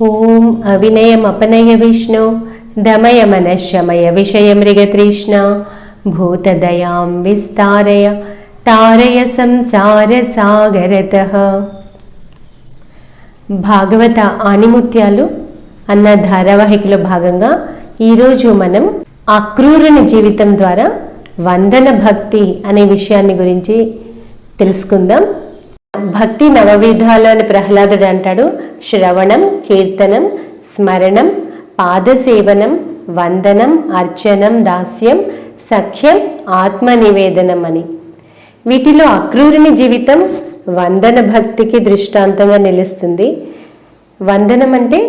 ఓం అవినయమపనయ విష్ణు దమయ మనశ్శమయ విషయ మృగతృష్ణ భూతదయాం విస్తారయ తారయ సంసార సాగరతః. భాగవత ఆణిముత్యాలు అన్న ధారావాహికలో భాగంగా ఈరోజు మనం అక్రూరుని జీవితం ద్వారా వందన భక్తి అనే విషయాన్ని గురించి తెలుసుకుందాం. భక్తి నవవిధాలు అని ప్రహ్లాదుడు అంటాడు. శ్రవణం, కీర్తనం, స్మరణం, పాదసేవనం, వందనం, అర్చనం, దాస్యం, సఖ్యం, ఆత్మనివేదనం అని. వీటిలో అక్రూరుని జీవితం వందన భక్తికి దృష్టాంతంగా నిలుస్తుంది. వందనం అంటే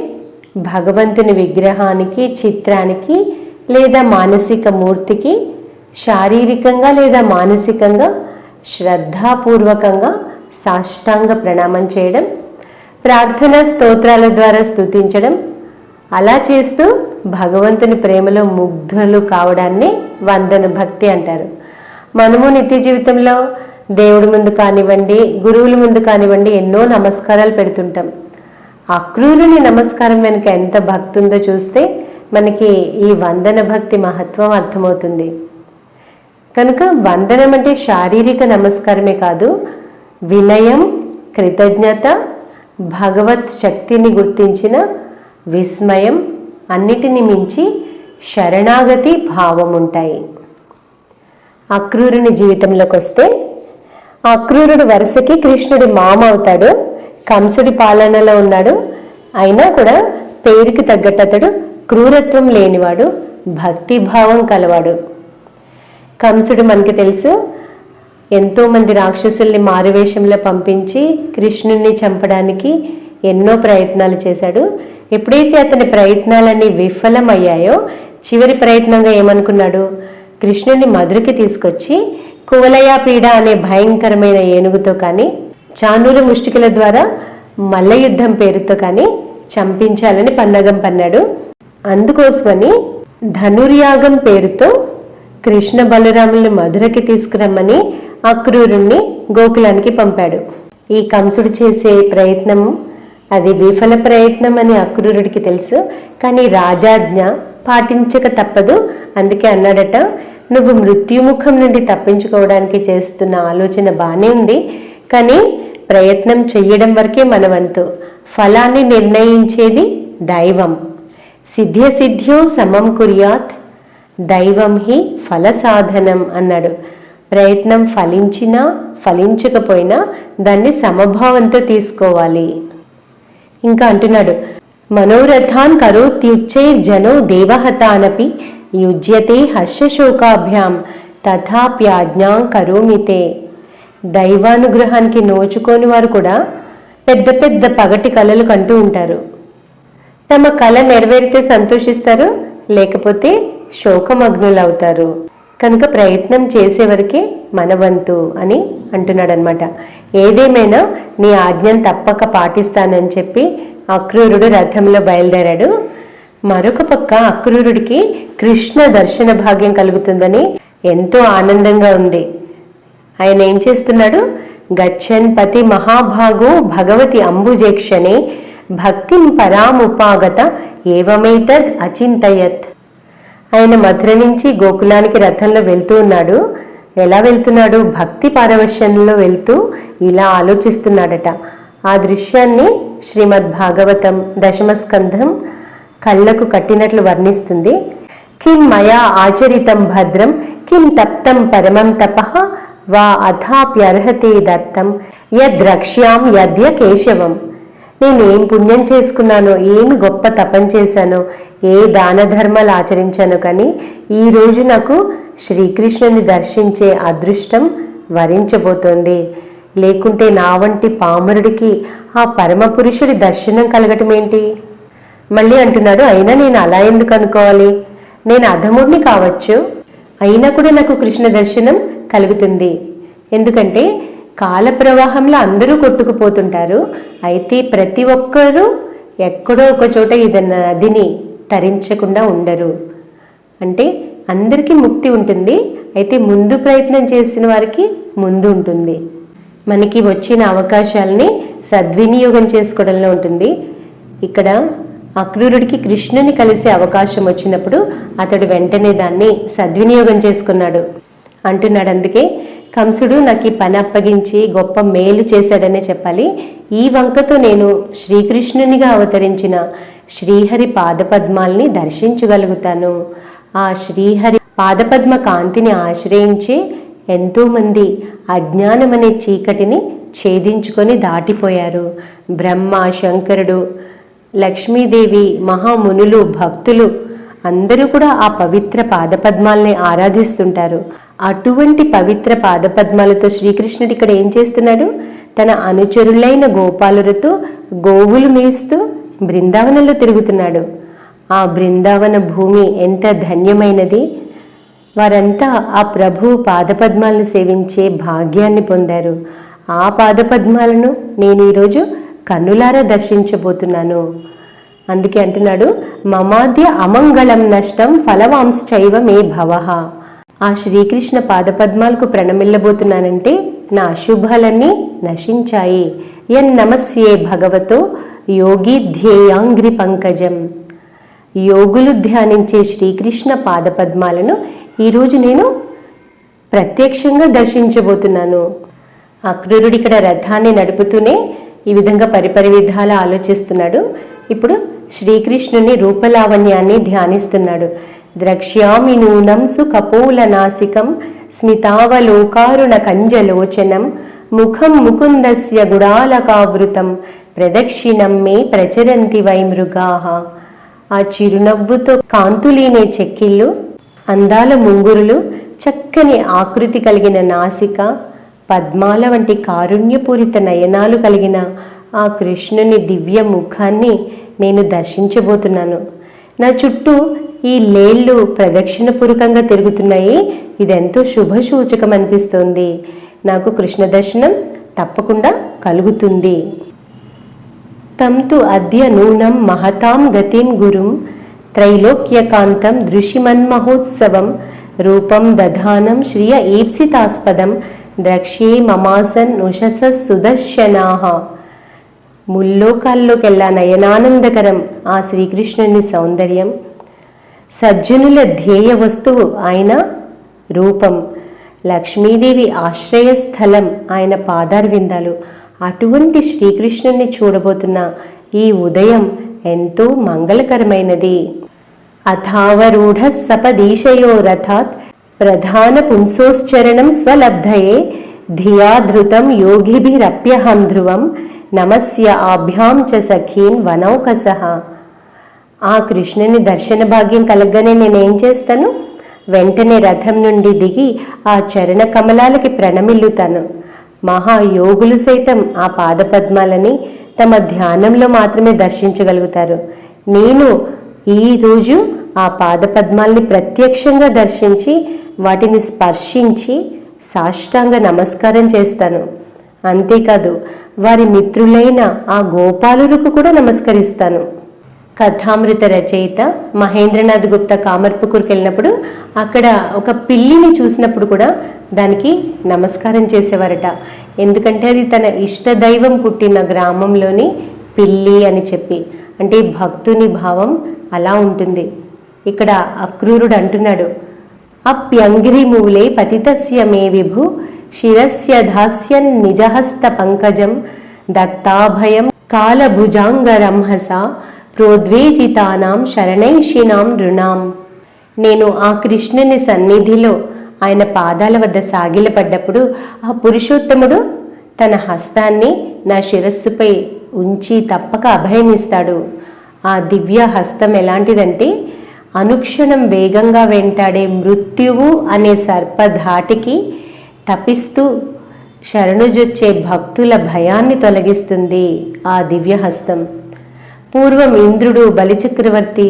భగవంతుని విగ్రహానికి, చిత్రానికి లేదా మానసిక మూర్తికి శారీరకంగా లేదా మానసికంగా శ్రద్ధాపూర్వకంగా సాష్టాంగ ప్రణామం చేయడం, ప్రార్థన స్తోత్రాల ద్వారా స్తుతించడం, అలా చేస్తూ భగవంతుని ప్రేమలో ముగ్ధులు కావడాన్ని వందన భక్తి అంటారు. మనము నిత్య జీవితంలో దేవుడి ముందు కానివ్వండి, గురువుల ముందు కానివ్వండి ఎన్నో నమస్కారాలు పెడుతుంటాం. అక్రూరుని నమస్కారం వెనుక ఎంత భక్తి ఉందో చూస్తే మనకి ఈ వందన భక్తి మహత్వం అర్థమవుతుంది. కనుక వందనం అంటే శారీరక నమస్కారమే కాదు, వినయం, కృతజ్ఞత, భగవత్ శక్తిని గుర్తించిన విస్మయం, అన్నిటిని మించి శరణాగతి భావం ఉంటాయి. అక్రూరుని జీవితంలోకి వస్తే, అక్రూరుడు వరుసకి కృష్ణుడి మామ అవుతాడు. కంసుడి పాలనలో ఉన్నాడు. అయినా కూడా పేరుకి తగ్గట్టు అతడు క్రూరత్వం లేనివాడు, భక్తిభావం కలవాడు. కంసుడు మనకి తెలుసు, ఎంతోమంది రాక్షసుల్ని మారువేషంలో పంపించి కృష్ణుణ్ణి చంపడానికి ఎన్నో ప్రయత్నాలు చేశాడు. ఎప్పుడైతే అతని ప్రయత్నాలన్నీ విఫలమయ్యాయో చివరి ప్రయత్నంగా ఏమనుకున్నాడు, కృష్ణుని మధురకి తీసుకొచ్చి కువలయాపీడ అనే భయంకరమైన ఏనుగుతో కానీ, చాణూర ముష్టికల ద్వారా మల్ల యుద్ధం పేరుతో కానీ చంపించాలని పన్నగం పన్నాడు. అందుకోసమని ధనుర్యాగం పేరుతో కృష్ణ బలరాములను మధురకి తీసుకురమ్మని అక్రూరుణ్ణి గోకులానికి పంపాడు. ఈ కంసుడు చేసే ప్రయత్నం అది విఫల ప్రయత్నం అని అక్రూరుడికి తెలుసు. కానీ రాజాజ్ఞ పాటించక తప్పదు. అందుకే అన్నాడట, నువ్వు మృత్యుముఖం నుండి తప్పించుకోవడానికి చేస్తున్న ఆలోచన బాగానే ఉంది, కానీ ప్రయత్నం చెయ్యడం వరకే మన వంతు. ఫలాన్ని నిర్ణయించేది దైవం. సిద్ధ్యసిద్ధ్యో సమం కుర్యాత్ దైవం హి ఫల సాధనం అన్నాడు. ప్రయత్నం ఫలించినా ఫలించకపోయినా దాన్ని సమభావంతో తీసుకోవాలి. ఇంకా అంటున్నాడు, మనోరథాన్ కరోత్యుచ్చైర్జనో దేవహతానపి యుజ్యతే హర్షశోకాభ్యాం తథాప్యాజ్ఞాం కరోమితే. దైవానుగ్రహానికి నోచుకోని వారు కూడా పెద్ద పెద్ద పగటి కలలు కంటూ ఉంటారు. తమ కళ నెరవేరితే సంతోషిస్తారు, లేకపోతే శోకమగ్నులవుతారు. కనుక ప్రయత్నం చేసేవరకే మనవంతు అని అంటున్నాడనమాట. ఏదేమైనా నీ ఆజ్ఞను తప్పక పాటిస్తానని చెప్పి అక్రూరుడు రథంలో బయలుదేరాడు. మరొక పక్క అక్రూరుడికి కృష్ణ దర్శన భాగ్యం కలుగుతుందని ఎంతో ఆనందంగా ఉంది. ఆయన ఏం చేస్తున్నాడు, గచ్చన్ పతి మహాభాగో భగవతి అంబుజేక్షణే భక్తిం పరాముపాగత ఏవమైతద్ అచింతయత్. ఆయన మధుర నుంచి గోకులానికి రథంలో వెళ్తూ ఉన్నాడు. ఎలా వెళ్తున్నాడు, భక్తి పారవశ్యంలో వెళ్తూ ఇలా ఆలోచిస్తున్నాడట. ఆ దృశ్యాన్ని శ్రీమద్ భాగవతం దశమస్కంధం కళ్ళకు కట్టినట్లు వర్ణిస్తుంది. కిం మయా ఆచరితం భద్రం కిం తప్తం పరమం తపః వా అథాప్యర్హతే దత్తం యద్రక్ష్యాం యద్య కేశవం. నేనేం పుణ్యం చేసుకున్నానో, ఏమి గొప్ప తపం చేశానో, ఏ దాన ధర్మాలు ఆచరించానో, కానీ ఈరోజు నాకు శ్రీకృష్ణుని దర్శించే అదృష్టం వరించబోతోంది. లేకుంటే నా వంటి పామరుడికి ఆ పరమపురుషుడి దర్శనం కలగటం ఏంటి? మళ్ళీ అంటున్నాడు, అయినా నేను అలా ఎందుకు అనుకోవాలి, నేను అధముడిని కావచ్చు, అయినా కూడా నాకు కృష్ణ దర్శనం కలుగుతుంది. ఎందుకంటే కాల ప్రవాహంలో అందరూ కొట్టుకుపోతుంటారు. అయితే ప్రతి ఒక్కరూ ఎక్కడో ఒక చోట ఇది నదిని తరించకుండా ఉండరు. అంటే అందరికీ ముక్తి ఉంటుంది, అయితే ముందు ప్రయత్నం చేసిన వారికి ముందు ఉంటుంది. మనకి వచ్చిన అవకాశాలని సద్వినియోగం చేసుకోవడంలో ఉంటుంది. ఇక్కడ అక్రూరుడికి కృష్ణుని కలిసే అవకాశం వచ్చినప్పుడు అతడు వెంటనే దాన్ని సద్వినియోగం చేసుకున్నాడు అంటున్నాడు. అందుకే కంసుడు నాకు ఈ పని అప్పగించి గొప్ప మేలు చేశాడనే చెప్పాలి. ఈ వంకతో నేను శ్రీకృష్ణునిగా అవతరించిన శ్రీహరి పాదపద్మాల్ని దర్శించగలుగుతాను. ఆ శ్రీహరి పాదపద్మ కాంతిని ఆశ్రయించి ఎంతోమంది అజ్ఞానమనే చీకటిని ఛేదించుకొని దాటిపోయారు. బ్రహ్మ, శంకరుడు, లక్ష్మీదేవి, మహామునులు, భక్తులు అందరూ కూడా ఆ పవిత్ర పాదపద్మాల్ని ఆరాధిస్తుంటారు. అటువంటి పవిత్ర పాదపద్మాలతో శ్రీకృష్ణుడు ఇక్కడ ఏం చేస్తున్నాడు? తన అనుచరులైన గోపాలులతో గోవులు మేస్తూ బృందావనంలో తిరుగుతున్నాడు. ఆ బృందావన భూమి ఎంత ధన్యమైనది! వారంతా ఆ ప్రభు పాదపద్మాలను సేవించే భాగ్యాన్ని పొందారు. ఆ పాదపద్మాలను నేను ఈరోజు కన్నులారా దర్శించబోతున్నాను. అందుకే అంటున్నాడు, మమాద్య అమంగళం నష్టం ఫలవాంశ్చైవ మే భవః. ఆ శ్రీకృష్ణ పాదపద్మాలకు ప్రణమిల్లబోతున్నానంటే నా అశుభాలన్నీ నశించాయి. యన్నమస్యే భగవతో యోగి ధ్యేయాంగ్రి పంకజం. యోగులు ధ్యానించే శ్రీకృష్ణ పాదపద్మాలను ఈరోజు నేను ప్రత్యక్షంగా దర్శించబోతున్నాను. అక్రూరుడు ఇక్కడ రథాన్ని నడుపుతూనే ఈ విధంగా పరిపరి విధాల ఆలోచిస్తున్నాడు. ఇప్పుడు శ్రీకృష్ణుని రూపలావణ్యాన్ని ధ్యానిస్తున్నాడు. ద్రక్ష్యామి నూనం సుకపోల నాసికం స్మితావలోకారుణ కంజలోచనం ముఖం ముకుందస్య గుడాలకావృతం ప్రదక్షిణం మే ప్రచరంతి వై మృగాః. ఆ చిరునవ్వుతో కాంతులీనే చెక్కిళ్ళు, అందాల ముంగురులు, చక్కని ఆకృతి కలిగిన నాసిక, పద్మాల వంటి కారుణ్యపూరిత నయనాలు కలిగిన ఆ కృష్ణుని దివ్య ముఖాన్ని నేను దర్శించబోతున్నాను. నా చుట్టూ ఈ లేళ్ళు ప్రదక్షిణపూర్వకంగా తిరుగుతున్నాయి. ఇదెంతో శుభసూచకం అనిపిస్తోంది. నాకు కృష్ణ దర్శనం తప్పకుండా కలుగుతుంది. తంతు అద్య నూనం మహతాం గతిం గురుం త్రైలోక్యకాంతం దృశిమన్మహోత్సవం రూపం దధానం శ్రియ ఈప్సితాస్పదం ద్రక్ష్యే మమాసన్ ఉషస సుదర్శనాః. ముల్లోకాల్లోకెల్లా నయనానందకరం ఆ శ్రీకృష్ణుని సౌందర్యం. సజ్జనుల ధ్యేయ వస్తువు ఆయన రూపం. లక్ష్మీదేవి ఆశ్రయస్థలం ఆయన పాదారవిందాలు. అటువంటి శ్రీకృష్ణుని చూడబోతున్న ఈ ఉదయం ఎంతో మంగళకరమైనది. అథావరూఢ సపదీశయో రథాత్ ప్రధాన పుంసోశ్చరణం స్వలబ్ధయే ధియా ధృతం యోగిభిరప్యహం ధ్రువం నమస్య ఆభ్యాం చ సఖీన్ వనౌకసః. ఆ కృష్ణుని దర్శన భాగ్యం కలగగానే నేనేం చేస్తాను? వెంటనే రథం నుండి దిగి ఆ చరణ కమలాలకి ప్రణమిల్లుతాను. మహాయోగులు సైతం ఆ పాదపద్మాలని తమ ధ్యానంలో మాత్రమే దర్శించగలుగుతారు. నేను ఈరోజు ఆ పాదపద్మాల్ని ప్రత్యక్షంగా దర్శించి వాటిని స్పర్శించి సాష్టాంగ నమస్కారం చేస్తాను. అంతేకాదు వారి మిత్రులైన ఆ గోపాలులకు కూడా నమస్కరిస్తాను. కథామృత రచయిత మహేంద్రనాథ్ గుప్తా కామర్పుకూర్కి వెళ్ళినప్పుడు అక్కడ ఒక పిల్లిని చూసినప్పుడు కూడా దానికి నమస్కారం చేసేవారట. ఎందుకంటే అది తన ఇష్టదైవం పుట్టిన గ్రామంలోని పిల్లి అని చెప్పి, అంటే భక్తుని భావం అలా ఉంటుంది. ఇక్కడ అక్రూరుడు అంటున్నాడు, అప్యంగిరి మూలే పతితస్య మే విభు శిరస్య ధాస్యన్ నిజహస్త పంకజం దత్తాభయం కాలభుజాంగరంహస ప్రోద్వేజితానాం శరణైషినాం రుణాం. నేను ఆ కృష్ణుని సన్నిధిలో ఆయన పాదాల వద్ద సాగిలపడ్డప్పుడు ఆ పురుషోత్తముడు తన హస్తాన్ని నా శిరస్సుపై ఉంచి తప్పక అభయమిస్తాడు. ఆ దివ్య హస్తం ఎలాంటిదంటే అనుక్షణం వేగంగా వెంటాడే మృత్యువు అనే సర్పధాటికి తపిస్తూ శరణుజొచ్చే భక్తుల భయాన్ని తొలగిస్తుంది ఆ దివ్య హస్తం. పూర్వం ఇంద్రుడు, బలిచక్రవర్తి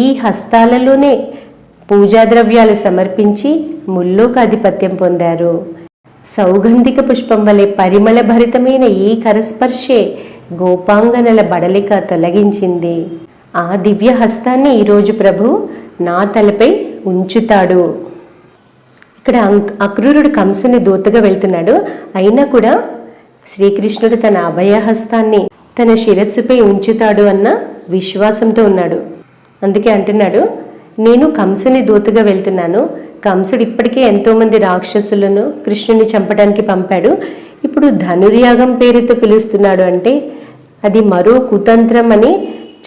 ఈ హస్తాలలోనే పూజాద్రవ్యాలు సమర్పించి ముల్లోకాధిపత్యం పొందారు. సౌగంధిక పుష్పం వలె పరిమళ భరితమైన ఈ కరస్పర్శే గోపాంగనల బడలిక తొలగించింది. ఆ దివ్య హస్తాన్ని ఈరోజు ప్రభు నా తలపై ఉంచుతాడు. ఇక్కడ అక్రూరుడు కంసుని దూతగా వెళ్తున్నాడు. అయినా కూడా శ్రీకృష్ణుడు తన అభయహస్తాన్ని తన శిరస్సుపై ఉంచుతాడు అన్న విశ్వాసంతో ఉన్నాడు. అందుకే అంటున్నాడు, నేను కంసుని దూతగా వెళ్తున్నాను. కంసుడు ఇప్పటికే ఎంతోమంది రాక్షసులను కృష్ణుని చంపడానికి పంపాడు. ఇప్పుడు ధనుర్యాగం పేరుతో పిలుస్తున్నాడు అంటే అది మరో కుతంత్రం అని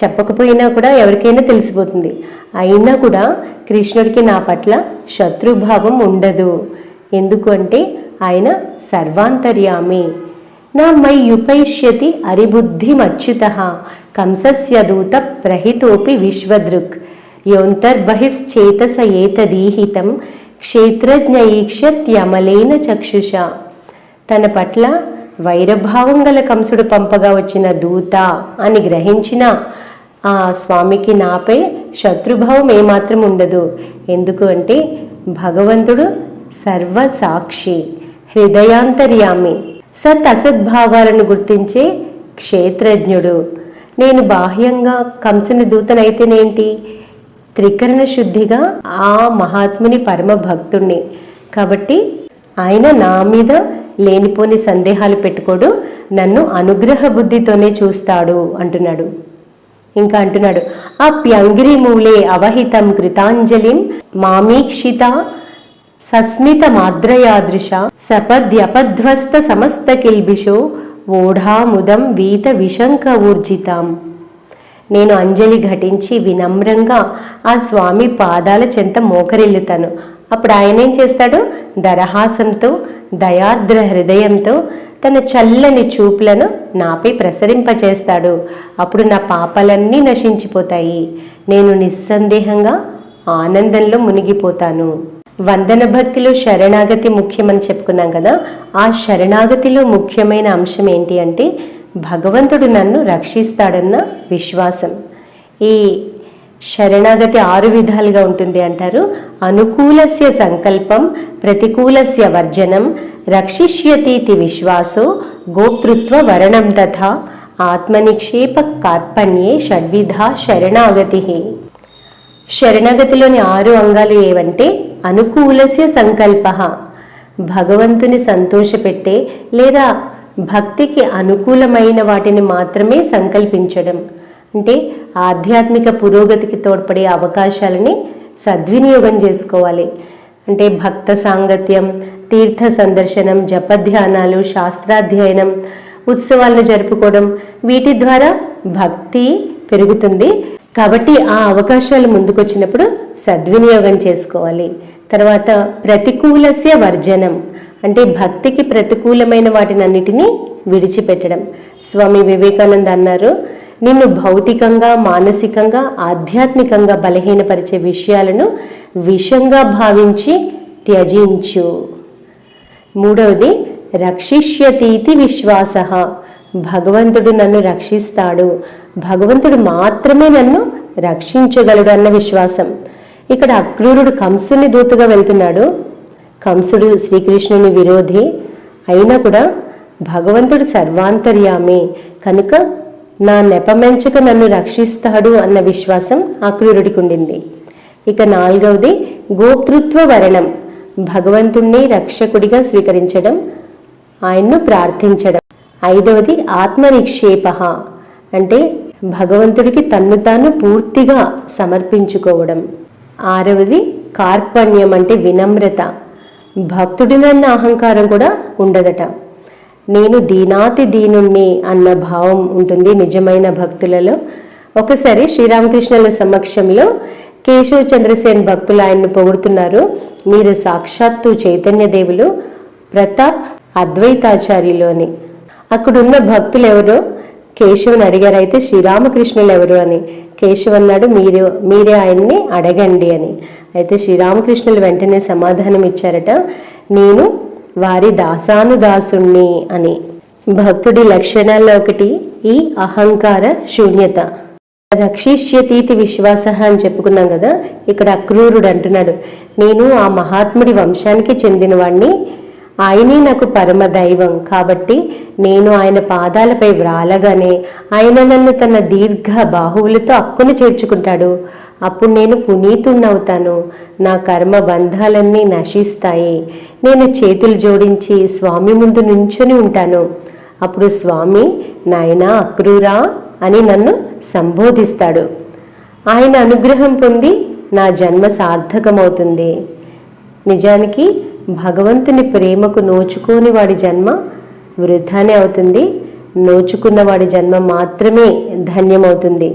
చెప్పకపోయినా కూడా ఎవరికైనా తెలిసిపోతుంది. అయినా కూడా కృష్ణుడికి నా పట్ల శత్రుభావం ఉండదు. ఎందుకు అంటే ఆయన సర్వాంతర్యామి. నా మై యుపైష్యతి అరిబుద్ధిమచ్యుత కంసస్య దూత ప్రహితోపి విశ్వదృక్ యోంతర్బహిశ్చేతస ఏతదీహితం క్షేత్రజ్ఞైక్ష్యత్యమలేన చక్షుష. తన పట్ల వైరభావం గల కంసుడు పంపగా వచ్చిన దూత అని గ్రహించిన ఆ స్వామికి నాపై శత్రుభావం ఏమాత్రం ఉండదు. ఎందుకు అంటే భగవంతుడు సర్వసాక్షి, హృదయాంతర్యామి, సత్ అసద్భావాలను గుర్తించే క్షేత్రజ్ఞుడు. నేను బాహ్యంగా కంసుని దూతనైతేనేంటి, త్రికరణ శుద్ధిగా ఆ మహాత్ముని పరమ భక్తుణ్ణి. కాబట్టి ఆయన నా మీద లేనిపోని సందేహాలు పెట్టుకోడు, నన్ను అనుగ్రహ బుద్ధితోనే చూస్తాడు అంటున్నాడు. ఇంకా అంటున్నాడు, అప్యంగిరి మూలే అవహితం కృతాంజలిం మామీక్షిత సస్మిత మాద్రయాదృశ సపద్యపధ్వస్త సమస్త కిల్బిషో ఓఢాముదం వీత విశంక ఊర్జితాం. నేను అంజలి ఘటించి వినమ్రంగా ఆ స్వామి పాదాల చెంత మోకరిల్లుతాను. అప్పుడు ఆయన ఏం చేస్తాడు, దరహాసంతో దయార్ద్ర హృదయంతో తన చల్లని చూపులను నాపై ప్రసరింపచేస్తాడు. అప్పుడు నా పాపాలన్నీ నశించిపోతాయి. నేను నిస్సందేహంగా ఆనందంలో మునిగిపోతాను. వందన భక్తిలో శరణాగతి ముఖ్యమని చెప్పుకున్నాం కదా. ఆ శరణాగతిలో ముఖ్యమైన అంశం ఏంటి అంటే భగవంతుడు నన్ను రక్షిస్తాడన్న విశ్వాసం. ఈ శరణాగతి 6 విధాలుగా ఉంటుంది అంటారు. అనుకూలస్య సంకల్పం, ప్రతికూలస్య వర్జనం, రక్షిష్యతీతి విశ్వాసో, గోప్తృత్వ వరణం తథా, ఆత్మనిక్షేప కార్పణ్యే షడ్విధా శరణాగతి. శరణాగతిలోని 6 అంగాలు ఏవంటే అనుకూలస్య సంకల్ప, భగవంతుని సంతోషపెట్టే లేదా భక్తికి అనుకూలమైన వాటిని మాత్రమే సంకల్పించడం. అంటే ఆధ్యాత్మిక పురోగతికి తోడ్పడే అవకాశాలని సద్వినియోగం చేసుకోవాలి. అంటే భక్త సాంగత్యం, తీర్థ సందర్శనం, జపధ్యానాలు, శాస్త్రాధ్యయనం, ఉత్సవాలను జరుపుకోవడం, వీటి ద్వారా భక్తి పెరుగుతుంది. కాబట్టి ఆ అవకాశాలు ముందుకొచ్చినప్పుడు సద్వినియోగం చేసుకోవాలి. తర్వాత ప్రతికూలస్య వర్జనం, అంటే భక్తికి ప్రతికూలమైన వాటినన్నిటినీ విడిచిపెట్టడం. స్వామి వివేకానంద అన్నారు, నిన్ను భౌతికంగా, మానసికంగా, ఆధ్యాత్మికంగా బలహీనపరిచే విషయాలను విషంగా భావించి త్యజించు. 3వది రక్షిష్యతీతి విశ్వాస, భగవంతుడు నన్ను రక్షిస్తాడు, భగవంతుడు మాత్రమే నన్ను రక్షించగలడు అన్న విశ్వాసం. ఇక్కడ అక్రూరుడు కంసుని దూతగా వెళ్తున్నాడు. కంసుడు శ్రీకృష్ణుని విరోధి అయినా కూడా భగవంతుడు సర్వాంతర్యామి కనుక నా నెపమెంచక నన్ను రక్షిస్తాడు అన్న విశ్వాసం అక్రూరుడికి ఉండింది. ఇక 4వది గోప్తృత్వ వరణం, భగవంతుణ్ణి రక్షకుడిగా స్వీకరించడం, ఆయన్ను ప్రార్థించడం. 5వది ఆత్మనిక్షేప, అంటే భగవంతుడికి తన్ను తాను పూర్తిగా సమర్పించుకోవడం. 6వది కార్పణ్యం, అంటే వినమ్రత, భక్తుడినన్న అహంకారం కూడా ఉండదట. నేను దీనాతి దీనుణ్ణి అన్న భావం ఉంటుంది నిజమైన భక్తులలో. ఒకసారి శ్రీరామకృష్ణుల సమక్షంలో కేశవ చంద్రసేన్ భక్తులు ఆయన్ను పొగుడుతున్నారు. మీరు సాక్షాత్తు చైతన్యదేవులు, ప్రతాప్ అద్వైతాచార్యులు అని. అక్కడున్న భక్తులు ఎవరో కేశవుని అడిగారు, అయితే శ్రీరామకృష్ణులు ఎవరు అని. కేశవ్ అన్నాడు, మీరే ఆయన్ని అడగండి అని. అయితే శ్రీరామకృష్ణులు వెంటనే సమాధానం ఇచ్చారట, నేను వారి దాసానుదాసుణ్ణి అని. భక్తుడి లక్షణాల్లో ఒకటి ఈ అహంకార శూన్యత. రక్షిష్యతీతి విశ్వాస అని చెప్పుకున్నాం కదా. ఇక్కడ అక్రూరుడు అంటున్నాడు, నేను ఆ మహాత్ముడి వంశానికి చెందినవాణ్ణి, ఆయనే నాకు పరమ దైవం. కాబట్టి నేను ఆయన పాదాలపై వ్రాలగానే ఆయన నన్ను తన దీర్ఘ బాహువులతో అక్కును చేర్చుకుంటాడు. అప్పుడు నేను పునీతుణ్ణవుతాను, నా కర్మ బంధాలన్నీ నశిస్తాయి. నేను చేతులు జోడించి స్వామి ముందు నుంచొని ఉంటాను. అప్పుడు స్వామి నాయనా అక్రూరా అని నన్ను సంబోధిస్తాడు. ఆయన అనుగ్రహం పొంది నా జన్మ సార్థకమవుతుంది. నిజానికి భగవంతుని ప్రేమకు నోచుకోని వాడి జన్మ వృధానే అవుతుంది. నోచుకున్న వాడి జన్మ మాత్రమే ధన్యమవుతుంది.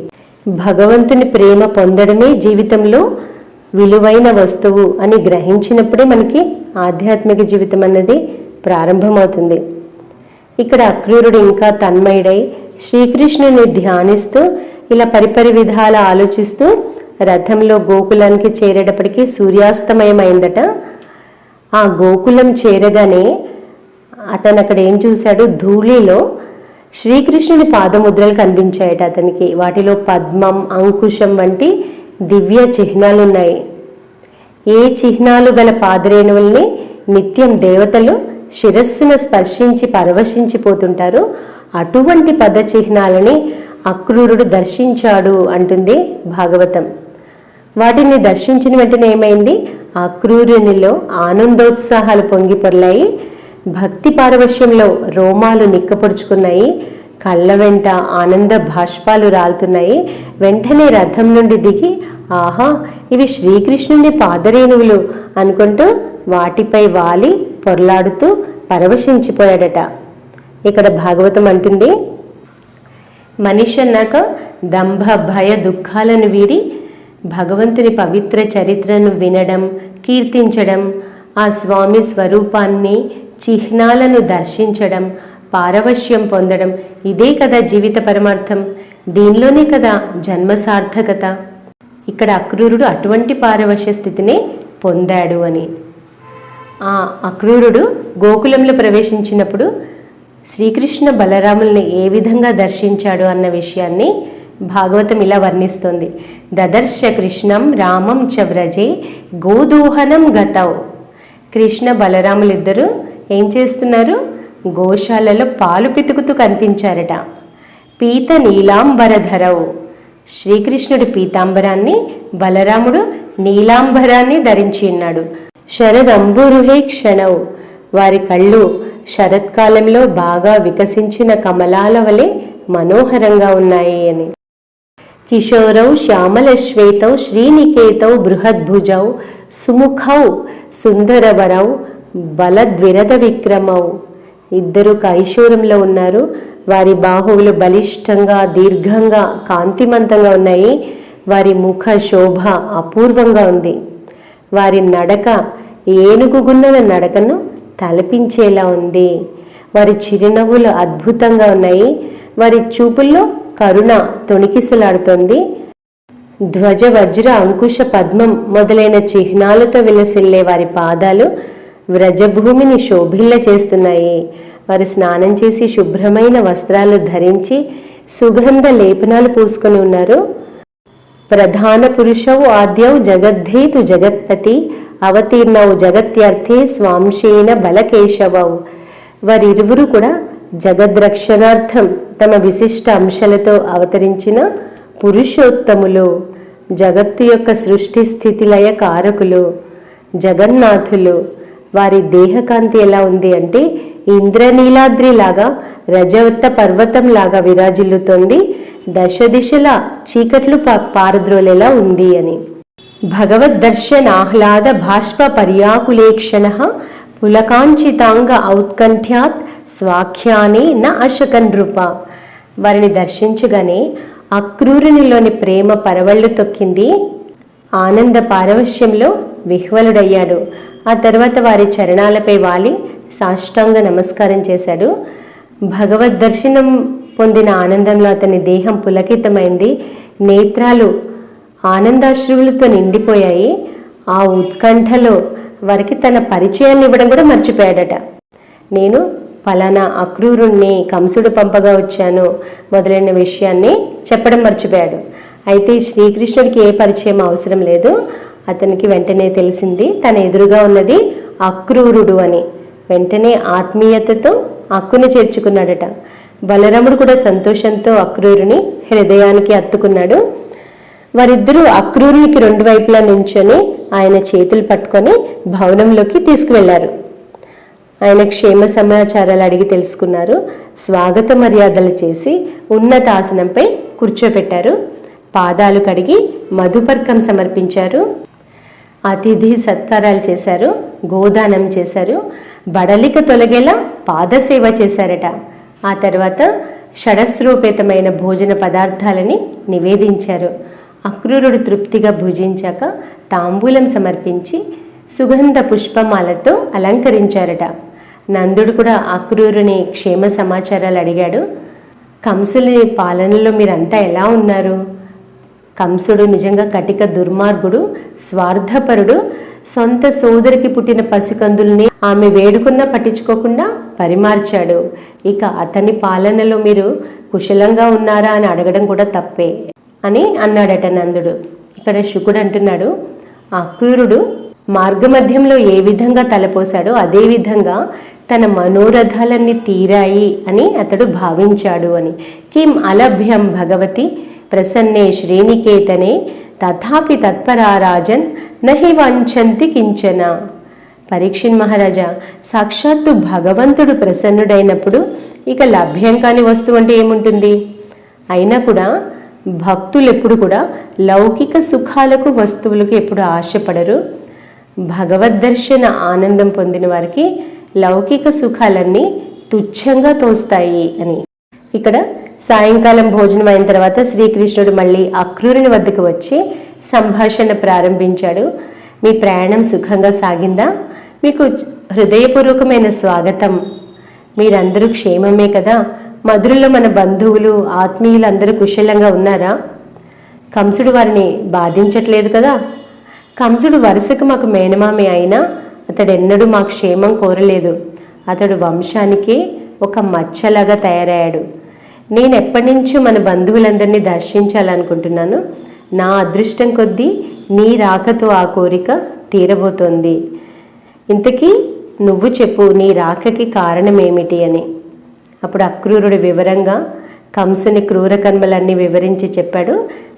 భగవంతుని ప్రేమ పొందడమే జీవితంలో విలువైన వస్తువు అని గ్రహించినప్పుడే మనకి ఆధ్యాత్మిక జీవితం అన్నది ప్రారంభమవుతుంది. ఇక్కడ అక్రూరుడు ఇంకా తన్మయుడై శ్రీకృష్ణుని ధ్యానిస్తూ ఇలా పరిపరి విధాల ఆలోచిస్తూ రథంలో గోకులానికి చేరేటప్పటికీ సూర్యాస్తమయమైందట. ఆ గోకులం చేరగానే అతను అక్కడ ఏం చూశాడు, ధూళిలో శ్రీకృష్ణుని పాదముద్రలు కనిపించాయట అతనికి. వాటిలో పద్మం, అంకుశం వంటి దివ్య చిహ్నాలున్నాయి. ఏ చిహ్నాలు గల పాదరేణువుల్ని నిత్యం దేవతలు శిరస్సును స్పర్శించి పరవశించిపోతుంటారు, అటువంటి పద చిహ్నాలని అక్రూరుడు దర్శించాడు అంటుంది భాగవతం. వాటిని దర్శించిన వెంటనే ఏమైంది, అక్రూరునిలో ఆనందోత్సాహాలు పొంగి పొర్లాయి. భక్తి పారవశ్యంలో రోమాలు నిక్కపొడుచుకున్నాయి. కళ్ళ వెంట ఆనంద భాష్పాలు రాలుతున్నాయి. వెంటనే రథం నుండి దిగి ఆహా ఇవి శ్రీకృష్ణుని పాదరేణువులు అనుకుంటూ వాటిపై వాలి పొర్లాడుతూ పరవశించిపోయాడట. ఇక్కడ భాగవతం అంటుంది, మనిషి అన్నాక దంభ భయ దుఃఖాలను వీడి భగవంతుని పవిత్ర చరిత్రను వినడం, కీర్తించడం, ఆ స్వామి స్వరూపాన్ని చిహ్నాలను దర్శించడం, పారవశ్యం పొందడం, ఇదే కదా జీవిత పరమార్థం. దీనిలోనే కదా జన్మ సార్థకత. ఇక్కడ అక్రూరుడు అటువంటి పారవశ్య స్థితిని పొందాడు అని. ఆ అక్రూరుడు గోకులంలో ప్రవేశించినప్పుడు శ్రీకృష్ణ బలరాముల్ని ఏ విధంగా దర్శించాడు అన్న విషయాన్ని భాగవతం ఇలా వర్ణిస్తోంది. దదర్శ కృష్ణం రామం చ వ్రజే గోదోహనం గతౌ. కృష్ణ బలరాములిద్దరూ ఏం చేస్తున్నారు, గోశాలలో పాలు పితుకుతూ కనిపించారట. పీత నీలాంబరధరవు. శ్రీకృష్ణుడి పీతాంబరాన్ని, బలరాముడు నీలాంబరాన్ని ధరించి ఉన్నాడు. శరదంబురుహే క్షణవు. వారి కళ్ళు శరత్కాలంలో బాగా వికసించిన కమలాల వలె మనోహరంగా ఉన్నాయి అని. కిశోరౌ శ్యామల శ్వేతౌ శ్రీనికేతౌ బృహద్భుజౌ సుముఖౌ సుందరవరౌ బలద్విరద విక్రమౌ. ఇద్దరు కైశోరంలో ఉన్నారు. వారి బాహువులు బలిష్టంగా దీర్ఘంగా కాంతిమంతంగా ఉన్నాయి. వారి ముఖ శోభ అపూర్వంగా ఉంది. వారి నడక ఏనుగుగున్నల నడకను తలపించేలా ఉంది. వారి చిరునవ్వులు అద్భుతంగా ఉన్నాయి. వారి చూపుల్లో కరుణ తొణికిసలాడుతోంది. ధ్వజ వజ్ర అంకుశ పద్మం మొదలైన చిహ్నాలతో విలసిల్లే వారి పాదాలు వ్రజభూమిని శోభిల్ల చేస్తున్నాయి. వారు స్నానం చేసి శుభ్రమైన వస్త్రాలు ధరించి సుగంధ లేపనాలు పూసుకొని ఉన్నారు. ప్రధాన పురుషౌ ఆద్యౌ జగద్ధేతు జగత్పతి అవతీర్ణౌ జగత్యర్థే స్వాంశేన బలకేశవౌ. వారిరువురు కూడా జగద్రక్షణార్థం తమ విశిష్ట అంశాలతో అవతరించిన పురుషోత్తములు, జగత్తు యొక్క సృష్టి స్థితిలయ కారకులు, జగన్నాథులు. వారి దేహకాంతి ఎలా ఉంది అంటే ఇంద్రనీలాద్రిలాగా రజవత్త పర్వతంలాగా విరాజిల్లుతోంది. దశ దిశల చీకట్లు పారద్రోలేలా ఉంది అని. భగవద్దర్శనాహ్లాద బాష్ప పర్యాకులేక్షణ పులకాంచితాంగ ఔత్కంఠ్యాత్ స్వాఖ్యానే న అశకన్ నృప. వారిని దర్శించగానే అక్రూరునిలోని ప్రేమ పరవళ్ళు తొక్కింది. ఆనంద పారవశ్యంలో విహ్వలుడయ్యాడు. ఆ తర్వాత వారి చరణాలపై వాలి సాష్టాంగ నమస్కారం చేశాడు. భగవద్దర్శనం పొందిన ఆనందంలో అతని దేహం పులకితమైంది. నేత్రాలు ఆనందాశ్రువులతో నిండిపోయాయి. ఆ ఉత్కంఠలో వారికి తన పరిచయాన్ని ఇవ్వడం కూడా మర్చిపోయాడట. నేను ఫలానా అక్రూరుణ్ణి కంసుడు పంపగా వచ్చాను మొదలైన విషయాన్ని చెప్పడం మర్చిపోయాడు. అయితే శ్రీకృష్ణుడికి ఏ పరిచయం అవసరం లేదు. అతనికి వెంటనే తెలిసింది తన ఎదురుగా ఉన్నది అక్రూరుడు అని. వెంటనే ఆత్మీయతతో అక్కుని చేర్చుకున్నాడట. బలరాముడు కూడా సంతోషంతో అక్రూరుని హృదయానికి అత్తుకున్నాడు. వారిద్దరూ అక్రూరునికి రెండు వైపులా నుంచొని ఆయన చేతులు పట్టుకొని భవనంలోకి తీసుకువెళ్లారు. ఆయన క్షేమ సమాచారాలు అడిగి తెలుసుకున్నారు. స్వాగత మర్యాదలు చేసి ఉన్నతాసనంపై కూర్చోపెట్టారు. పాదాలు కడిగి మధుపర్కం సమర్పించారు. అతిథి సత్కారాలు చేశారు. గోదానం చేశారు. బడలిక తొలగేలా పాదసేవ చేశారట. ఆ తర్వాత షడస్రూపేతమైన భోజన పదార్థాలని నివేదించారు. అక్రూరుడు తృప్తిగా భుజించాక తాంబూలం సమర్పించి సుగంధ పుష్పమాలతో అలంకరించారట. నందుడు కూడా అక్రూరుని క్షేమ సమాచారాలు అడిగాడు. కంసుని పాలనలో మీరంతా ఎలా ఉన్నారు? కంసుడు నిజంగా కటిక దుర్మార్గుడు, స్వార్థపరుడు. సొంత సోదరికి పుట్టిన పసికందుల్ని ఆమె వేడుకున్నా పట్టించుకోకుండా పరిమార్చాడు. ఇక అతని పాలనలో మీరు కుశలంగా ఉన్నారా అని అడగడం కూడా తప్పే అని అన్నాడట నందుడు. ఇక్కడ శుకుడు అంటున్నాడు, అక్రూరుడు మార్గమధ్యంలో ఏ విధంగా తలపోశాడో అదేవిధంగా తన మనోరథాలన్నీ తీరాయి అని అతడు భావించాడు అని. కిం అలభ్యం భగవతి ప్రసన్నే శ్రేణికేతనే తథాపి తత్పరారాజన్ నహి వంచంతి కించన. పరీక్షిన్ మహారాజా, సాక్షాత్తు భగవంతుడు ప్రసన్నుడైనప్పుడు ఇక లభ్యం కాని వస్తువు అంటే ఏముంటుంది? అయినా కూడా భక్తులు ఎప్పుడు కూడా లౌకిక సుఖాలకు వస్తువులకు ఎప్పుడు ఆశపడరు. భగవద్దర్శన ఆనందం పొందిన వారికి లౌకిక సుఖాలన్నీ తుచ్చంగా తోస్తాయి అని. ఇక్కడ సాయంకాలం భోజనం అయిన తర్వాత శ్రీకృష్ణుడు మళ్ళీ అక్రూరుని వద్దకు వచ్చి సంభాషణ ప్రారంభించాడు. మీ ప్రయాణం సుఖంగా సాగిందా? మీకు హృదయపూర్వకమైన స్వాగతం. మీరందరూ క్షేమమే కదా? మధురలో మన బంధువులు ఆత్మీయులు అందరూ కుశలంగా ఉన్నారా? కంసుడు వారిని బాధించట్లేదు కదా? కంసుడు వరుసకు మాకు మేనమామి అయినా అతడెన్నడూ మా క్షేమం కోరలేదు. అతడు వంశానికి ఒక మచ్చలాగా తయారయ్యాడు. నేను ఎప్పటి నుంచో మన బంధువులందరినీ దర్శించాలనుకుంటున్నాను. నా అదృష్టం కొద్దీ నీ రాకతో ఆ కోరిక తీరబోతోంది. ఇంతకీ నువ్వు చెప్పు, నీ రాకకి కారణం ఏమిటి అని. అప్పుడు అక్రూరుడు వివరంగా కంసుని క్రూర కర్మలన్నీ వివరించి చెప్పాడు.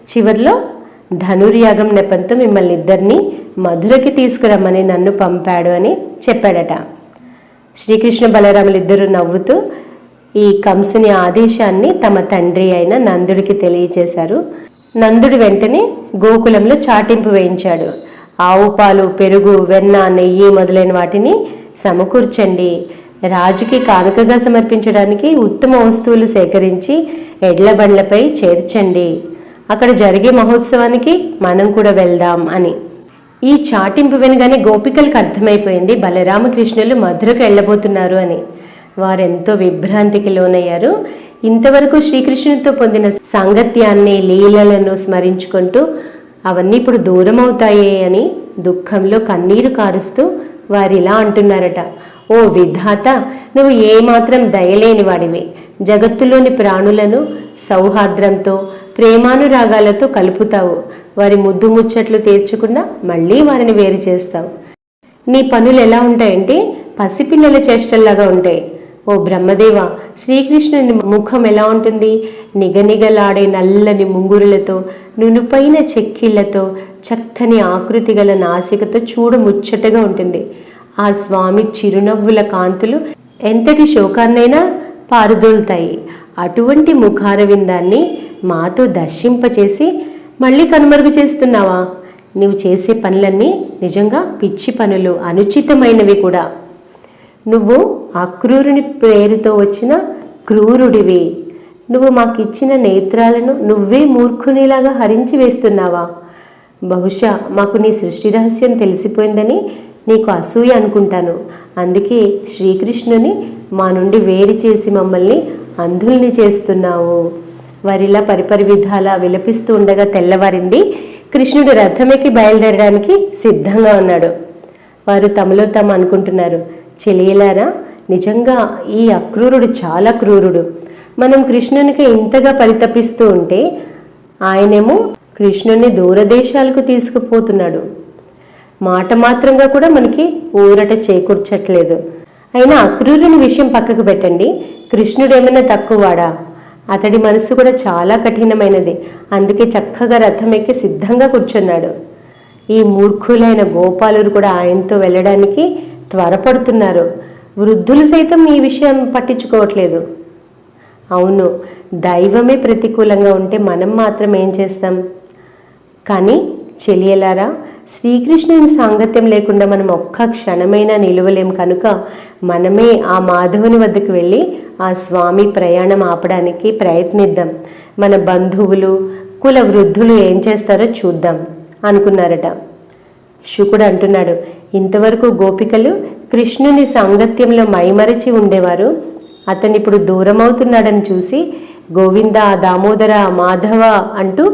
చివర్లో ధనుర్యాగం నెపంతో మిమ్మల్ని ఇద్దరిని మధురకి తీసుకురమ్మని నన్ను పంపాడు అని చెప్పాడట. శ్రీకృష్ణ బలరాములు ఇద్దరు నవ్వుతూ ఈ కంసుని ఆదేశాన్ని తమ తండ్రి అయిన నందుడికి తెలియచేశారు. నందుడు వెంటనే గోకులంలో చాటింపు వేయించాడు. ఆవు పాలు, పెరుగు, వెన్న, నెయ్యి మొదలైన వాటిని సమకూర్చండి. రాజుకి కానుకగా సమర్పించడానికి ఉత్తమ వస్తువులు సేకరించి ఎడ్ల బండ్లపై చేర్చండి. అక్కడ జరిగే మహోత్సవానికి మనం కూడా వెళ్దాం అని. ఈ చాటింపు వినగానే గోపికలకు అర్థమైపోయింది బలరామకృష్ణులు మధురకు వెళ్ళబోతున్నారు అని. వారెంతో విభ్రాంతికి లోనయ్యారు. ఇంతవరకు శ్రీకృష్ణునితో పొందిన సాంగత్యాన్ని, లీలలను స్మరించుకుంటూ అవన్నీ ఇప్పుడు దూరం అవుతాయే అని దుఃఖంలో కన్నీరు కారుస్తూ వారిలా అంటున్నారట. ఓ విధాత, నువ్వు ఏమాత్రం దయలేని వాడివి. జగత్తులోని ప్రాణులను సౌహార్ద్రంతో, ప్రేమానురాగాలతో కలుపుతావు. వారి ముద్దు ముచ్చట్లు తీర్చకుండా మళ్ళీ వారిని వేరు చేస్తావు. నీ పనులు ఎలా ఉంటాయంటే పసిపిల్లల చేష్టల్లాగా ఉంటాయి. ఓ బ్రహ్మదేవ, శ్రీకృష్ణుని ముఖం ఎలా ఉంటుంది? నిగనిగలాడే నల్లని ముంగురులతో, నునుపైన చెక్కిళ్లతో, చక్కని ఆకృతి గల నాసికతో చూడముచ్చటగా ఉంటుంది. ఆ స్వామి చిరునవ్వుల కాంతులు ఎంతటి శోకాన్నైనా పారుదోలుతాయి. అటువంటి ముఖారవిందాన్ని మాతో దర్శింపచేసి మళ్ళీ కనుమరుగు చేస్తున్నావా? నువ్వు చేసే పనులన్నీ నిజంగా పిచ్చి పనులు, అనుచితమైనవి కూడా. నువ్వు అక్రూరుని పేరుతో వచ్చిన క్రూరుడివి. నువ్వు మాకిచ్చిన నేత్రాలను నువ్వే మూర్ఖునిలాగా హరించి వేస్తున్నావా? బహుశా మాకు నీ సృష్టి రహస్యం తెలిసిపోయిందని నీకు అసూయ అనుకుంటాను. అందుకే శ్రీకృష్ణుని మా నుండి వేరు చేసి మమ్మల్ని అంధుల్ని చేస్తున్నావు. వారిలా పరిపరి విధాలా విలపిస్తూ ఉండగా తెల్లవారింది. కృష్ణుడు రథమెక్కి బయలుదేరడానికి సిద్ధంగా ఉన్నాడు. వారు తమలో తాము అనుకుంటున్నారు, చెలియలారా, నిజంగా ఈ అక్రూరుడు చాలా క్రూరుడు. మనం కృష్ణునికి ఇంతగా పరితపిస్తూ ఉంటే ఆయనేమో కృష్ణుని దూరదేశాలకు తీసుకుపోతున్నాడు. మాట మాత్రంగా కూడా మనకి ఊరట చేకూర్చట్లేదు. అయినా అక్రూరుని విషయం పక్కకు పెట్టండి. కృష్ణుడు ఏమైనా తక్కువవాడా? అతడి మనసు కూడా చాలా కఠినమైనది. అందుకే చక్కగా రథం ఎక్కి సిద్ధంగా కూర్చున్నాడు. ఈ మూర్ఖులైన గోపాలురు కూడా ఆయనతో వెళ్ళడానికి త్వరపడుతున్నారు. వృద్ధులు సైతం ఈ విషయం పట్టించుకోవట్లేదు. అవును, దైవమే ప్రతికూలంగా ఉంటే మనం మాత్రం ఏం చేస్తాం? కానీ చెలియలారా, శ్రీకృష్ణుని సాంగత్యం లేకుండా మనం ఒక్క క్షణమైనా నిలవలేం. కనుక మనమే ఆ మాధవుని వద్దకు వెళ్ళి ఆ స్వామి ప్రయాణం ఆపడానికి ప్రయత్నిద్దాం. మన బంధువులు, కుల వృద్ధులు ఏం చేస్తారో చూద్దాం అనుకున్నారట. శుకుడు అంటున్నాడు, ఇంతవరకు గోపికలు కృష్ణుని సాంగత్యంలో మైమరచి ఉండేవారు. అతనిప్పుడు దూరమవుతున్నాడని చూసి గోవింద, దామోదర, మాధవ అంటూ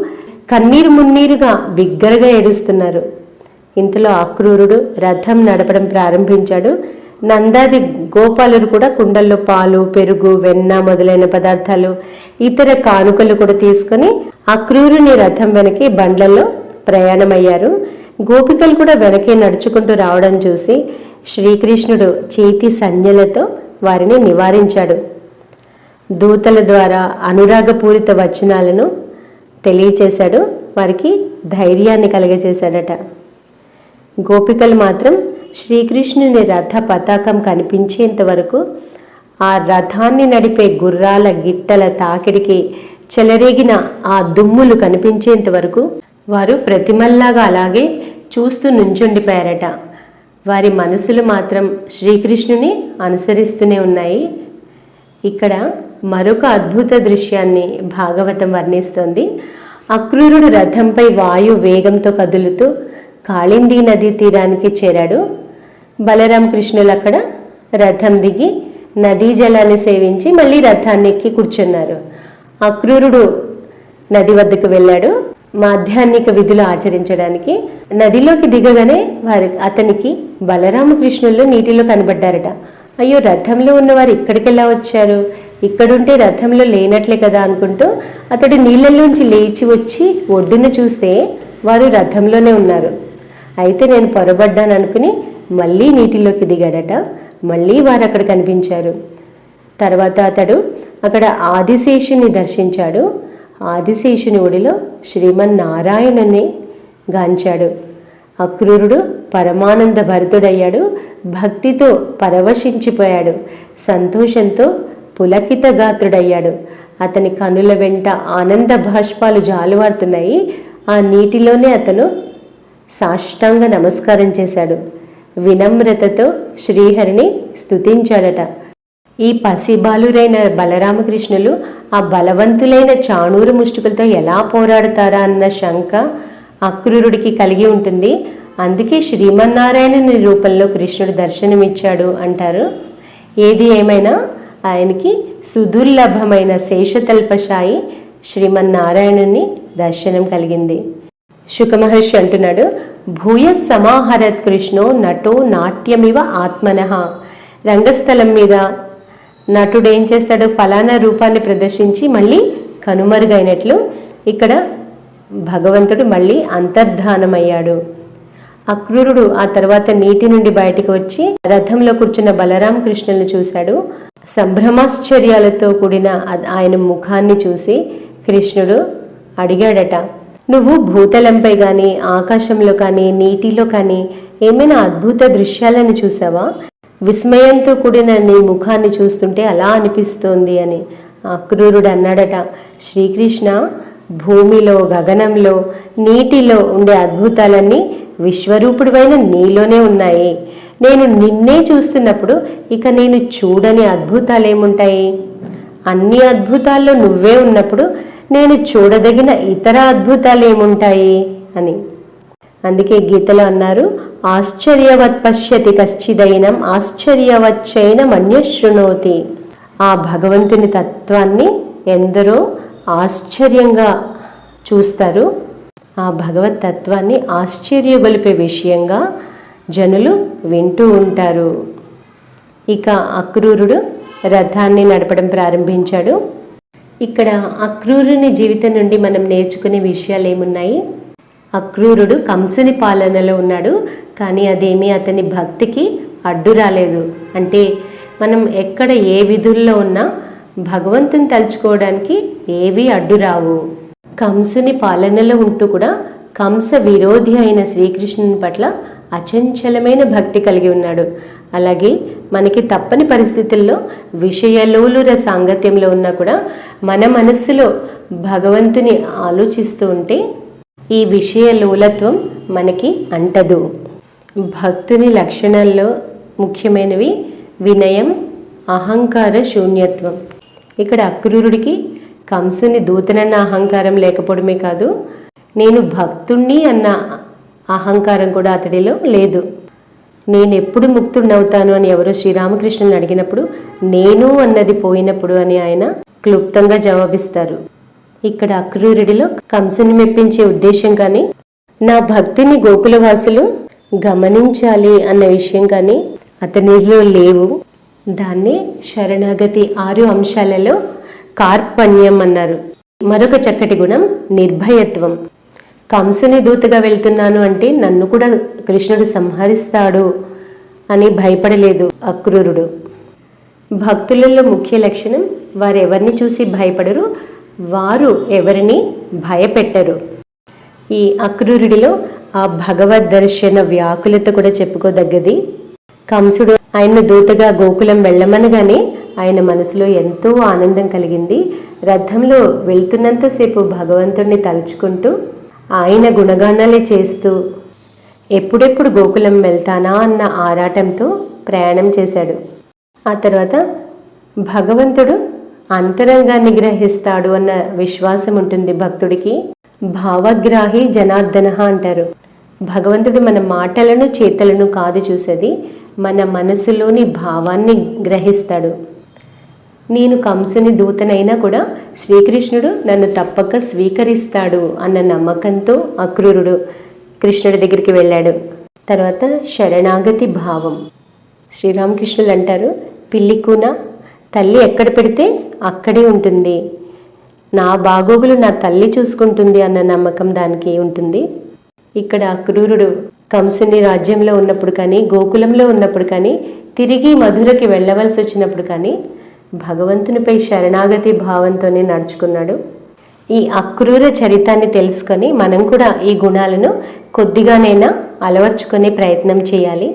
కన్నీరు మున్నీరుగా బిగ్గరగా ఏడుస్తున్నారు. ఇంతలో అక్రూరుడు రథం నడపడం ప్రారంభించాడు. నందాది గోపాలురు కూడా కుండల్లో పాలు, పెరుగు, వెన్న మొదలైన పదార్థాలు, ఇతర కానుకలు కూడా తీసుకొని అక్రూరుని రథం వెనకే బండ్లలో ప్రయాణమయ్యారు. గోపికలు కూడా వెనకే నడుచుకుంటూ రావడం చూసి శ్రీకృష్ణుడు చేతి సంజ్ఞలతో వారిని నివారించాడు. దూతల ద్వారా అనురాగపూరిత వచనాలను తెలియచేశాడు. వారికి ధైర్యాన్ని కలగజేశాడట. గోపికలు మాత్రం శ్రీకృష్ణుని రథ పతాకం కనిపించేంత వరకు, ఆ రథాన్ని నడిపే గుర్రాల గిట్టల తాకిడికి చెలరేగిన ఆ దుమ్ములు కనిపించేంత వరకు వారు ప్రతిమల్లాగా అలాగే చూస్తూ నుంచుండిపోయారట. వారి మనసులు మాత్రం శ్రీకృష్ణుని అనుసరిస్తూనే ఉన్నాయి. ఇక్కడ మరొక అద్భుత దృశ్యాన్ని భాగవతం వర్ణిస్తోంది. అక్రూరుడు రథంపై వాయు వేగంతో కదులుతూ కాళిందీ నదీ తీరానికి చేరాడు. బలరామకృష్ణులు అక్కడ రథం దిగి నదీ జలాన్ని సేవించి మళ్ళీ రథాన్ని ఎక్కి కూర్చున్నారు. అక్రూరుడు నది వద్దకు వెళ్ళాడు మాధ్యాహ్నిక విధులు ఆచరించడానికి. నదిలోకి దిగగానే అతనికి బలరామకృష్ణులు నీటిలో కనబడ్డారట. అయ్యో, రథంలో ఉన్నవారు ఇక్కడికెలా వచ్చారు? ఇక్కడుంటే రథంలో లేనట్లే కదా అనుకుంటూ అతడు నీళ్ళల్లోంచి లేచి వచ్చి ఒడ్డున చూస్తే వారు రథంలోనే ఉన్నారు. అయితే నేను పొరబడ్డాను అనుకుని మళ్ళీ నీటిలోకి దిగాడట. మళ్ళీ వారు అక్కడ కనిపించారు. తర్వాత అతడు అక్కడ ఆదిశేషుని దర్శించాడు. ఆదిశేషుని ఒడిలో శ్రీమన్నారాయణుని గాంచాడు. అక్రూరుడు పరమానంద భరితుడయ్యాడు. భక్తితో పరవశించిపోయాడు. సంతోషంతో పులకిత గాత్రుడయ్యాడు. అతని కనుల వెంట ఆనంద భాష్పాలు జాలువారుతున్నాయి. ఆ నీటిలోనే అతను సాష్టాంగ నమస్కారం చేశాడు. వినమ్రతతో శ్రీహరిని స్తుతించాడట. ఈ పసిబాలురైన బలరామకృష్ణులు ఆ బలవంతులైన చాణూరు ముష్టికులతో ఎలా పోరాడుతారా అన్న శంక అక్రూరుడికి కలిగి ఉంటుంది. అందుకే శ్రీమన్నారాయణుని రూపంలో కృష్ణుడు దర్శనమిచ్చాడు అంటారు. ఏది ఏమైనా ఆయనకి సుదుర్లభమైన శేషతల్పశాయి శ్రీమన్నారాయణుని దర్శనం కలిగింది. శుకమహర్షి అంటున్నాడు, భూయ సమాహరత్ కృష్ణో నటో నాట్యమివ ఆత్మనః. రంగస్థలం మీద నటుడు ఏం చేస్తాడు? ఫలానా రూపాన్ని ప్రదర్శించి మళ్ళీ కనుమరుగైనట్లు ఇక్కడ భగవంతుడు మళ్ళీ అంతర్ధానమయ్యాడు. అక్రూరుడు ఆ తర్వాత నీటి నుండి బయటికి వచ్చి రథంలో కూర్చున్న బలరామకృష్ణులను చూశాడు. సంభ్రమాశ్చర్యాలతో కూడిన ఆయన ముఖాన్ని చూసి కృష్ణుడు అడిగాడట, నువ్వు భూతలంపై కానీ ఆకాశంలో కానీ నీటిలో కానీ ఏమైనా అద్భుత దృశ్యాలను చూసావా? విస్మయంతో కూడిన నీ ముఖాన్ని చూస్తుంటే అలా అనిపిస్తోంది అని. అక్రూరుడు అన్నాడట, శ్రీకృష్ణ, భూమిలో, గగనంలో, నీటిలో ఉండే అద్భుతాలన్నీ విశ్వరూపుడివైన నీలోనే ఉన్నాయి. నేను నిన్నే చూస్తున్నప్పుడు ఇక నేను చూడని అద్భుతాలేముంటాయి? అన్ని అద్భుతాల్లో నువ్వే ఉన్నప్పుడు నేను చూడదగిన ఇతర అద్భుతాలు ఏముంటాయి అని. అందుకే గీతలో అన్నారు, ఆశ్చర్యవత్ పశ్యతి కశ్చిదైనం ఆశ్చర్యవచ్చైన మన్యశృణోతి. ఆ భగవంతుని తత్వాన్ని ఎందరో ఆశ్చర్యంగా చూస్తారు. ఆ భగవత్ తత్వాన్ని ఆశ్చర్యగొలిపే విషయంగా జనులు వింటూ ఉంటారు. ఇక అక్రూరుడు రథాన్ని నడపడం ప్రారంభించాడు. ఇక్కడ అక్రూరుని జీవితం నుండి మనం నేర్చుకునే విషయాలు ఏమున్నాయి? అక్రూరుడు కంసుని పాలనలో ఉన్నాడు, కానీ అదేమీ అతని భక్తికి అడ్డు రాలేదు. అంటే మనం ఎక్కడ ఏ విధుల్లో ఉన్నా భగవంతుని తలుచుకోవడానికి ఏవీ అడ్డు రావు. కంసుని పాలనలో ఉంటూ కూడా కంస విరోధి అయిన శ్రీకృష్ణుని పట్ల అచంచలమైన భక్తి కలిగి ఉన్నాడు. అలాగే మనకి తప్పని పరిస్థితుల్లో విషయలోలుర సాంగత్యంలో ఉన్నా కూడా మన మనస్సులో భగవంతుని ఆలోచిస్తూ ఉంటే ఈ విషయలోలత్వం మనకి అంటదు. భక్తుని లక్షణాల్లో ముఖ్యమైనవి వినయం, అహంకార శూన్యత్వం. ఇక్కడ అక్రూరుడికి కంసుని దూతనన్న అహంకారం లేకపోవడమే కాదు, నేను భక్తుణ్ణి అన్న అహంకారం కూడా అతడిలో లేదు. నేను ఎప్పుడు ముక్తుడినవుతాను అని ఎవరో శ్రీరామకృష్ణుని అడిగినప్పుడు నేను అన్నది పోయినప్పుడు అని ఆయన క్లుప్తంగా జవాబిస్తారు. ఇక్కడ అక్రూరుడిలో కంసుని మెప్పించే ఉద్దేశం కానీ, నా భక్తిని గోకులవాసులు గమనించాలి అన్న విషయం కానీ అతనిలో లేవు. దాన్ని శరణాగతి 6 అంశాలలో కార్పణ్యం అన్నారు. మరొక చక్కటి గుణం నిర్భయత్వం. కంసుని దూతగా వెళ్తున్నాను అంటే నన్ను కూడా కృష్ణుడు సంహరిస్తాడు అని భయపడలేదు అక్రూరుడు. భక్తులలో ముఖ్య లక్షణం వారు ఎవరిని చూసి భయపడరు, వారు ఎవరిని భయపెట్టరు. ఈ అక్రూరుడిలో ఆ భగవద్ దర్శన వ్యాకులత కూడా చెప్పుకోదగ్గది. కంసుడు ఆయన్ను దూతగా గోకులం వెళ్ళమనగానే ఆయన మనసులో ఎంతో ఆనందం కలిగింది. రథంలో వెళ్తున్నంతసేపు భగవంతుడిని తలుచుకుంటూ ఆయన గుణగానాలే చేస్తూ ఎప్పుడెప్పుడు గోకులం వెళ్తానా అన్న ఆరాటంతో ప్రయాణం చేశాడు. ఆ తర్వాత భగవంతుడు అంతరంగాన్ని గ్రహిస్తాడు అన్న విశ్వాసం ఉంటుంది భక్తుడికి. భావగ్రాహి జనార్దన అంటారు. భగవంతుడు మన మాటలను చేతలను కాదు చూసేది, మన మనసులోని భావాన్ని గ్రహిస్తాడు. నేను కంసుని దూతనైనా కూడా శ్రీకృష్ణుడు నన్ను తప్పక స్వీకరిస్తాడు అన్న నమ్మకంతో అక్రూరుడు కృష్ణుడి దగ్గరికి వెళ్ళాడు. తర్వాత శరణాగతి భావం. శ్రీరామకృష్ణులు అంటారు, పిల్లికూన తల్లి ఎక్కడ పెడితే అక్కడే ఉంటుంది, నా బాగోగులు నా తల్లి చూసుకుంటుంది అన్న నమ్మకం దానికి ఉంటుంది. ఇక్కడ అక్రూరుడు కంసుని రాజ్యంలో ఉన్నప్పుడు కానీ, గోకులంలో ఉన్నప్పుడు కానీ, తిరిగి మధురకి వెళ్ళవలసి వచ్చినప్పుడు కానీ భగవంతునిపై శరణాగతి భావంతోనే నడుచుకున్నాడు. ఈ అక్రూర చరితాన్ని తెలుసుకొని మనం కూడా ఈ గుణాలను కొద్దిగానైనా అలవర్చుకునే ప్రయత్నం చేయాలి.